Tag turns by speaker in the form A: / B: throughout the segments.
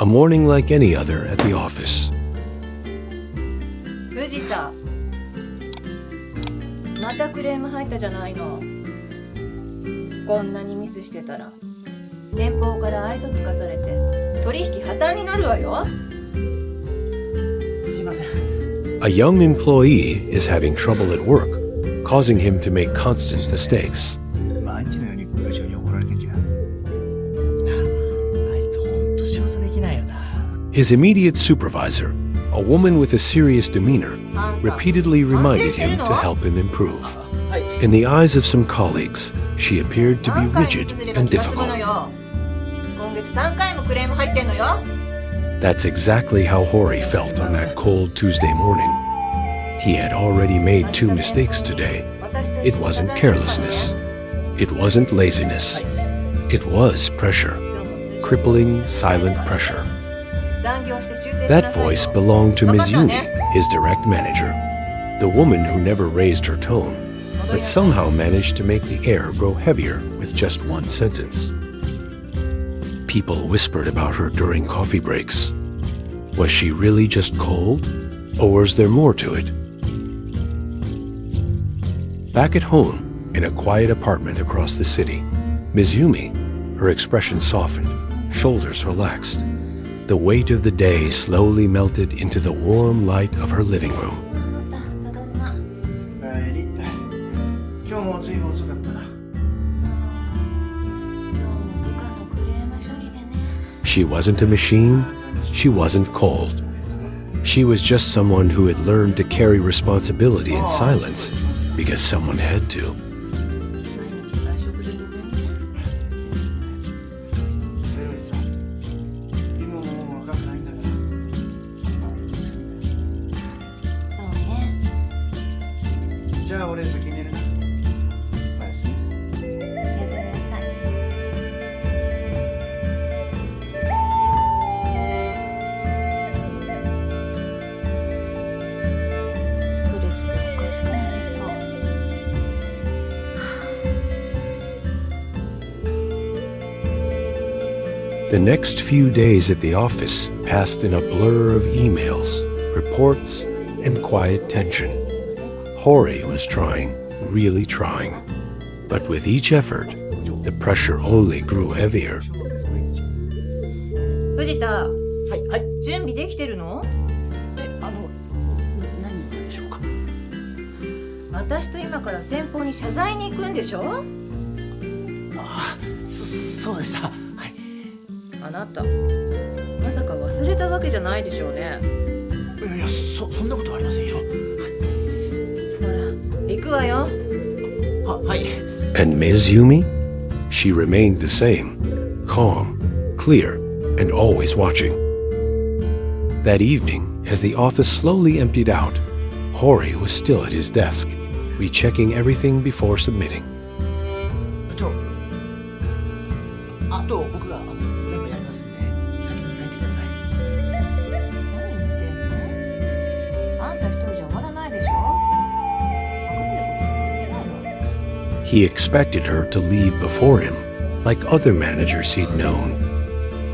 A: morning like any other at the office.
B: 藤田、またクレーム入ったじゃないの。こんなにミスしてたら先方から愛想つかされて取引破綻になるわよ。
C: すいません。
A: A young employee is having trouble at work, causing him to make constant mistakes.
C: 毎日のように部長に怒られてんじゃん。あいつほんと仕事できないよな。
A: His immediate supervisor, a woman with a serious demeanor, repeatedly reminded him to help him improve.
C: はい。
A: In the eyes of some colleagues, she appeared to be
B: 何回
A: rigid
B: ミスすれば
A: and
B: 気が済む
A: difficult.
B: のよ。今月3回もクレーム入ってんのよ。
A: That's exactly how Hori felt on that cold Tuesday morning. He had already made 2 mistakes today. It wasn't carelessness. It wasn't laziness. It was pressure. Crippling, silent pressure. That voice belonged to Mizumi, his direct manager. The woman who never raised her tone, but somehow managed to make the air grow heavier with just one sentence. People whispered about her during coffee breaks. Was she really just cold? Or was there more to it? Back at home, in a quiet apartment across the city, Mizumi, her expression softened, shoulders relaxed. The weight of the day slowly melted into the warm light of her living room.
C: 帰り。今日も随分遅かったな。
A: She wasn't a machine. She wasn't cold. She was just someone who had learned to carry responsibility in silence because someone had to.
C: それよりさ、今もう若くないんだから。
B: そうね。
C: じゃあ俺先寝るな。おやすみ。
B: おやすみなさい。ストレスでおかしくなりそう。
A: The next few days at the office passed in a blur of emails, reports, and quiet tension. Hori was trying, really trying. But with each effort, the pressure only grew heavier.
B: 藤田、
C: はいはい。
B: 準備できてるの？
C: 何でしょうか。
B: 私と今から先方に謝罪に行くんでしょ？
C: ああ、そうでした。はい。
B: あなた、まさか忘れたわけじゃないでしょうね。
C: いや、そんなことはありませんよ。
B: ほら、行くわよ。
C: はい。
A: And Mizumi? She remained the same, calm, clear, and always watching. That evening, as the office slowly emptied out, Hori was still at his desk, rechecking everything before submitting.
C: 部長、あと僕が全部やりますんで、先に帰ってください。
B: 何言ってんの？あんた一人じゃ終わらないでしょ？任せることなんてできないわ。
A: He expected her to leave before him, like other managers he'd known.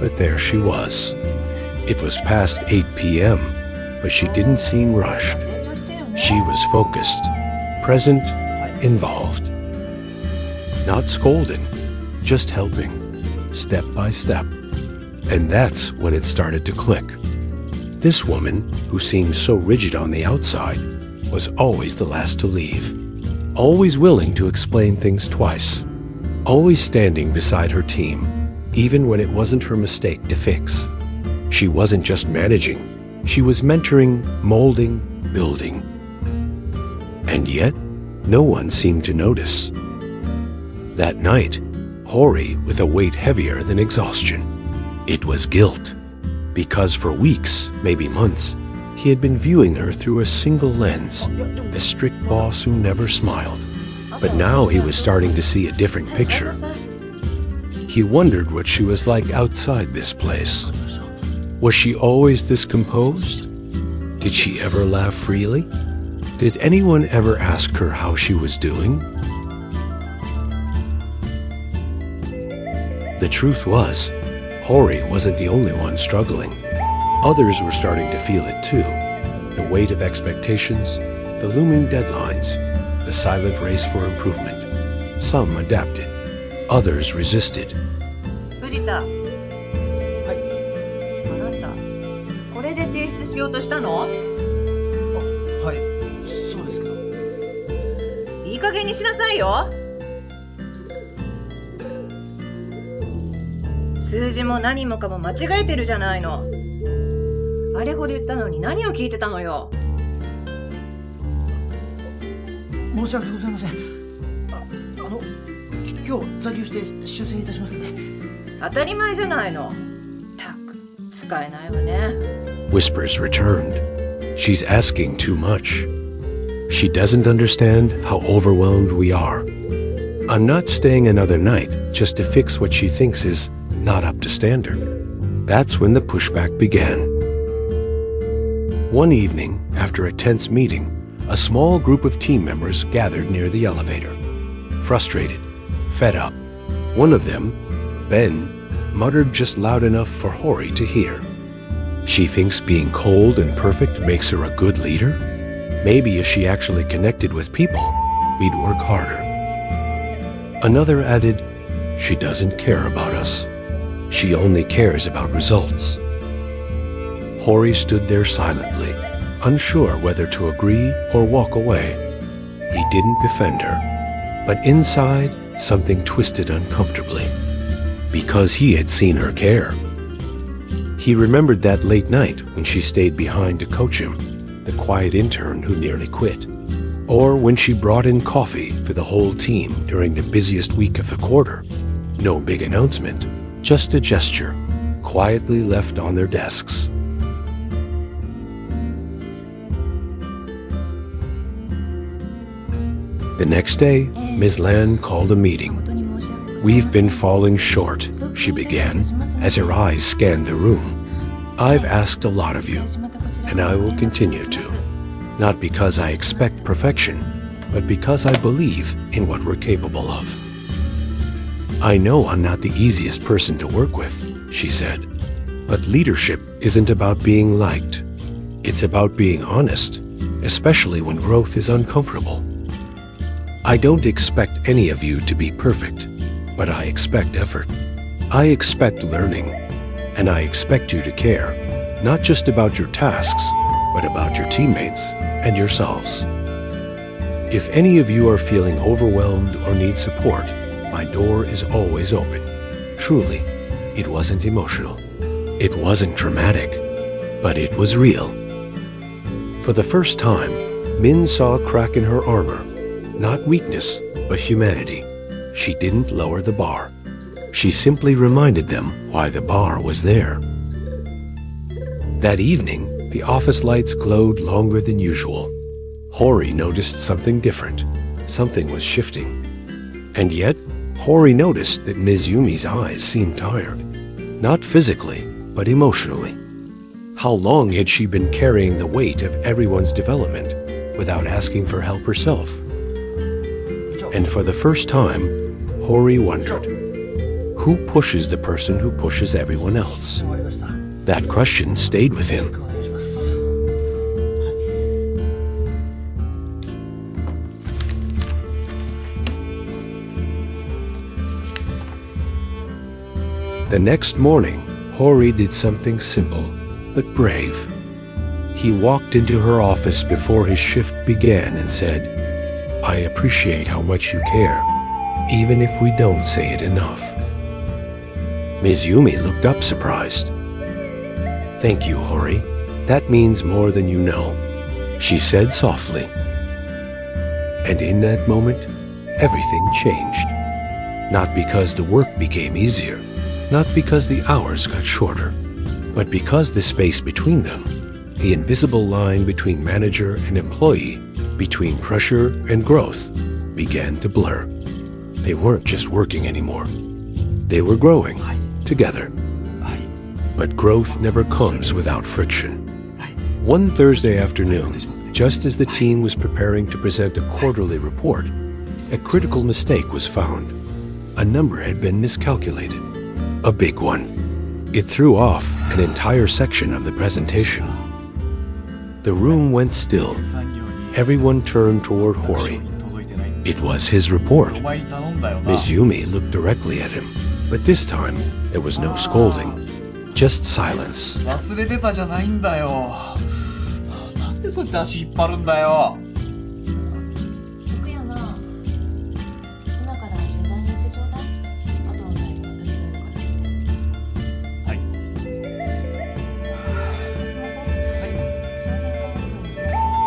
A: But there she was. It was past 8 p.m., but she didn't seem rushed.
B: 成長してよね。
A: She was focused, present, involved. Not scolding, just helping, step by step. And that's when it started to click. This woman, who seemed so rigid on the outside, was always the last to leave. Always willing to explain things twice. Always standing beside her team, even when it wasn't her mistake to fix. She wasn't just managing, she was mentoring, molding, building. And yet, no one seemed to notice. That night, Hori with a weight heavier than exhaustion. It was guilt. Because for weeks, maybe months, he had been viewing her through a single lens, the strict boss who never smiled. But now he was starting to see a different picture. He wondered what she was like outside this place. Was she always this composed? Did she ever laugh freely? Did anyone ever ask her how she was doing? The truth was, Hori wasn't the only one struggling. Others were starting to feel it too. The weight of expectations, the looming deadlines, the silent race for improvement. Some adapted. Others resisted.
B: 藤田、あ
C: はい。
B: なた、これで提出しようとしたの？
C: あ、はい。そうですけど。
B: いい加減にしなさいよ。数字も何もかも間違えてるじゃないの。あれほど言ったのに何を聞いてたのよ。
C: 申し訳ございません。今日残業して修正いたしますね。
B: 当たり前じゃないの。たく、使えないわね。
A: Whispers returned. She's asking too much. She doesn't understand how overwhelmed we are. I'm not staying another night just to fix what she thinks is not up to standard. That's when the pushback began. One evening, after a tense meeting, a small group of team members gathered near the elevator. Frustrated, fed up. One of them, Ben, muttered just loud enough for Hori to hear. She thinks being cold and perfect makes her a good leader? Maybe if she actually connected with people, we'd work harder. Another added, she doesn't care about us. She only cares about results. Hori stood there silently, unsure whether to agree or walk away. He didn't defend her, but inside, something twisted uncomfortably, because he had seen her care. He remembered that late night when she stayed behind to coach him, the quiet intern who nearly quit, or when she brought in coffee for the whole team during the busiest week of the quarter. No big announcement, just a gesture, quietly left on their desks. The next day, Ms. Lan called a meeting. We've been falling short, she began, as her eyes scanned the room. I've asked a lot of you, and I will continue to. Not because I expect perfection, but because I believe in what we're capable of. I know I'm not the easiest person to work with, she said, but leadership isn't about being liked. It's about being honest, especially when growth is uncomfortable. I don't expect any of you to be perfect, but I expect effort. I expect learning, and I expect you to care, not just about your tasks, but about your teammates and yourselves. If any of you are feeling overwhelmed or need support, my door is always open. Truly, it wasn't emotional. It wasn't dramatic, but it was real. For the first time, Min saw a crack in her armor. Not weakness, but humanity. She didn't lower the bar. She simply reminded them why the bar was there. That evening, the office lights glowed longer than usual. Hori noticed something different. Something was shifting. And yet, Hori noticed that Ms. Yumi's eyes seemed tired. Not physically, but emotionally. How long had she been carrying the weight of everyone's development without asking for help herself? And for the first time, Hori wondered, who pushes the person who pushes everyone else? That question stayed with him. The next morning, Hori did something simple, but brave. He walked into her office before his shift began and said, I appreciate how much you care, even if we don't say it enough. Ms. Yumi looked up surprised. Thank you, Hori. That means more than you know, she said softly. And in that moment, everything changed. Not because the work became easier, not because the hours got shorter, but because the space between them, the invisible line between manager and employee, between pressure and growth, began to blur. They weren't just working anymore. They were growing together. But growth never comes without friction. One Thursday afternoon, just as the team was preparing to present a quarterly report, a critical mistake was found. A number had been miscalculated. A big one. It threw off an entire section of the presentation. The room went still. Everyone turned toward Hori. It was his report. Ms. Yumi looked directly at him, but this time there was no scolding, just silence.
D: 忘れてたじゃないんだよ。なんでそうやって足引っ張るんだよ。
B: 福山、今から取材に行ってちょうだい。後の内容私がやるから。
D: はい。
B: 橋本、商品化部分にお願い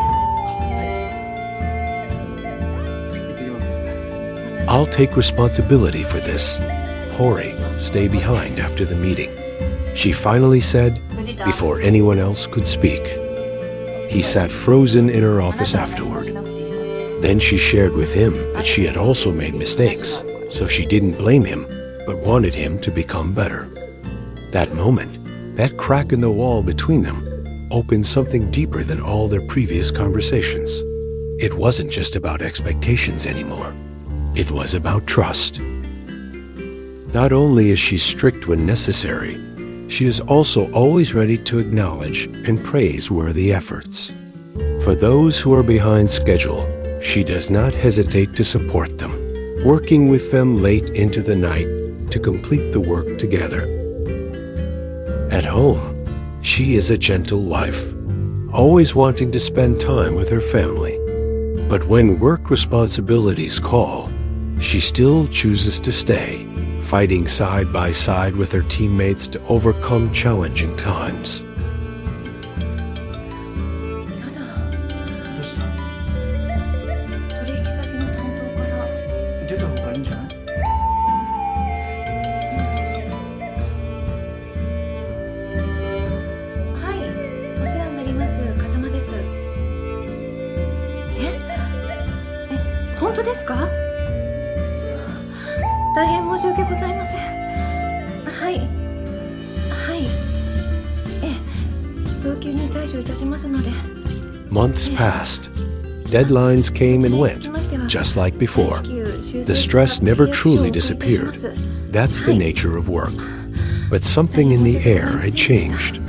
B: して。
C: 行ってきます。
A: I'll take responsibility for this. Hori, stay behind after the meeting. She finally said, before anyone else could speak. He sat frozen in her office afterward. Then she shared with him that she had also made mistakes, so she didn't blame him, but wanted him to become better. That moment, that crack in the wall between them, opened something deeper than all their previous conversations. It wasn't just about expectations anymore. It was about trust. Not only is she strict when necessary, she is also always ready to acknowledge and praise worthy efforts. For those who are behind schedule, she does not hesitate to support them, working with them late into the night to complete the work together. At home, she is a gentle wife, always wanting to spend time with her family. But when work responsibilities call, she still chooses to stay, fighting side by side with her teammates to overcome challenging times.
B: やだ、
C: どうした？
B: 取引先の担当から
C: 出た方がいいんじゃない？
B: はい、お世話になります。風間です。本当ですか？大変申し訳ございません。はい。早急に対処いたしますので。
A: Months passed. Deadlines came and went, just like before. The stress never truly disappeared. That's the nature of work. But something in the air had changed.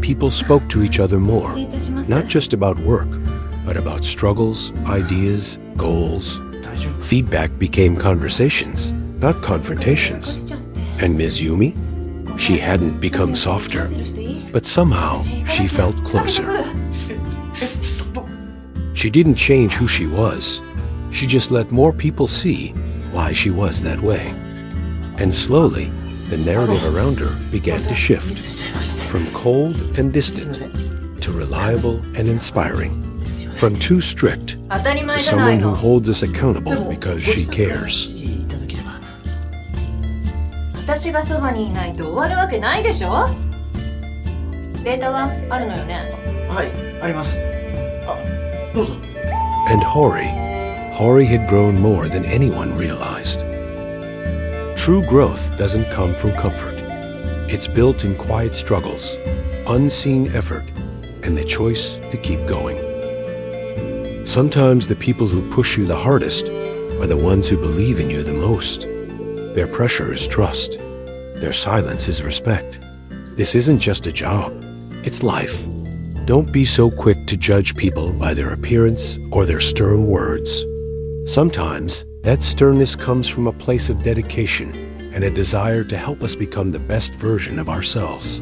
A: People spoke to each other more, not just about work, but about struggles, ideas, goals.
C: 大丈夫？
A: Feedback became conversations, not confrontations. And Ms. Yumi? She hadn't become softer, but somehow she felt closer. She didn't change who she was. She just let more people see why she was that way. And slowly, the narrative around her began to shift from cold and distant to reliable and inspiring. From too strict
B: 当たり
A: to
B: 前じゃない
A: someone who
B: の。
A: holds us accountable because she cares.
C: 指示いただければ。
B: 私がそばにいないと終わるわけないでしょ。データはあるのよね。
C: はい、あります。あ、どうぞ。
A: And Hori had grown more than anyone realized. True growth doesn't come from comfort. It's built in quiet struggles, unseen effort, and the choice to keep going. Sometimes the people who push you the hardest are the ones who believe in you the most. Their pressure is trust. Their silence is respect. This isn't just a job. It's life. Don't be so quick to judge people by their appearance or their stern words. Sometimes that sternness comes from a place of dedication and a desire to help us become the best version of ourselves.